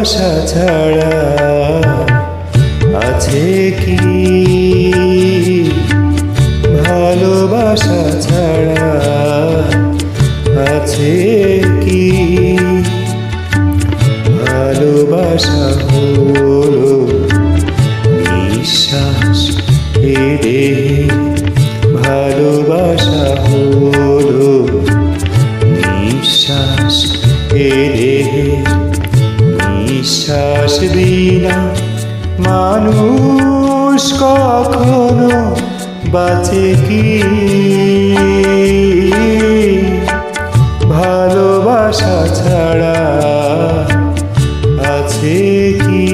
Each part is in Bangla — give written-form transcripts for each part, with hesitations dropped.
ভালোবাসা ছাড়া আছে কি? ভালোবাসা ছাড়া আছে কি? ভালোবাসা হলো নিঃশ্বাস এ দেহে, ভালোবাসা হলো নিঃশ্বাস এ দেহে। নিঃশ্বাস বিনা মানুষ কখনো বাঁচে কি? ভালোবাসা ছাড়া আছে কি?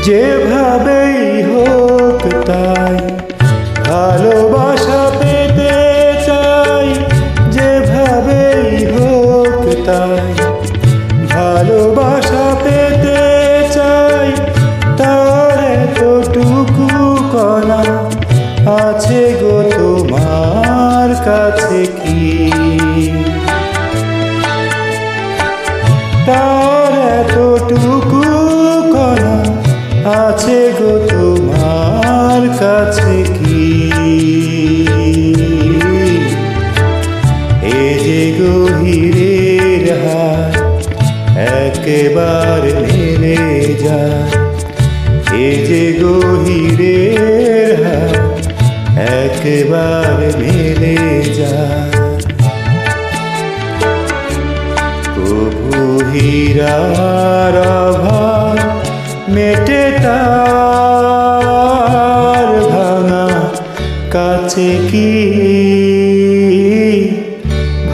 যেভাবেই হোক তাই ভালোবাসা পেতে চাই, যেভাবেই হোক তাই ভালোবাসা পেতে চাই। তার এতটুকু কণা আছে গো তোমার কাছে কি? তার এতটুকু কণা আছে গো তোমার কাছে কি? এ যে গভীরের হাত একবার মেলে যায়, এ যে গভীরের হাত একবার মেলে যায়। প্রভু হীরার অভাব মেটে তার ভাঙা কাছে কি?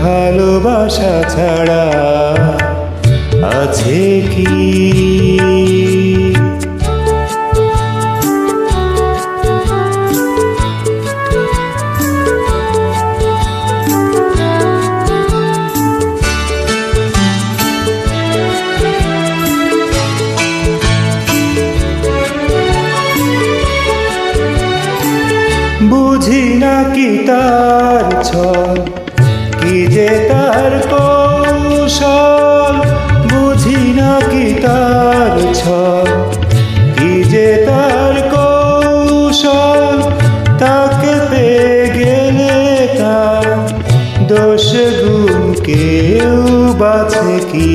ভালোবাসা ছাড়া আছে কি? বুঝি না কি তার ছল, কি যে তার কৌশল। বুঝি না কি তার ছল, কি যে তার কৌশল। তাকে পেয়ে গেলে তার দোষ গুণ কেউ বাছে কি?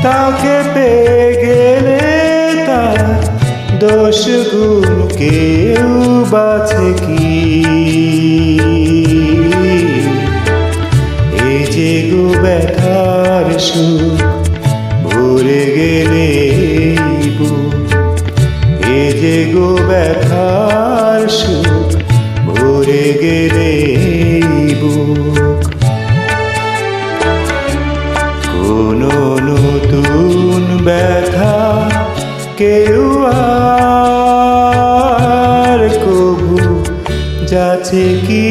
তাকে পেয়ে গেলে তার দোষ গুণ কেউ বাছে কি? এই যে গো ব্যথার সুখ ভরে গেলে বুক, এই যে গো ব্যথার সুখ ভরে গেলে বুক। কোনো নতুন ব্যথা কেউ আর কবু যাচ্ছে কি?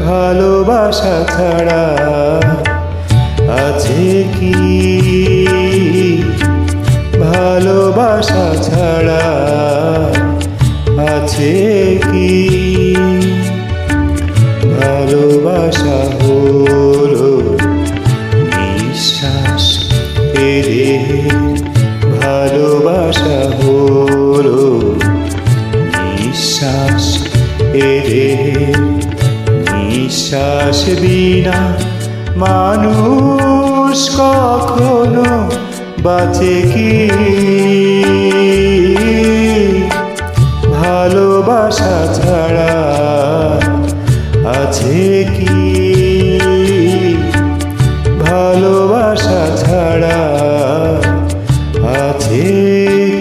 ভালোবাসা ছাড়া আছে কি? ভালোবাসা ছাড়া আছে কি? ভালোবাসা হলো নিঃশ্বাস এ দেহে, ভালোবাসা হলো নিঃশ্বাস এ দেহে। নিঃশ্বাস বিনা মানুষ কখনো বাঁচে কি? ভালোবাসা ছাড়া আছে কি? ভালোবাসা ছাড়া আছে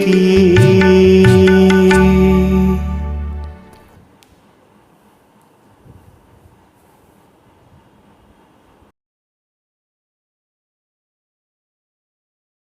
কি?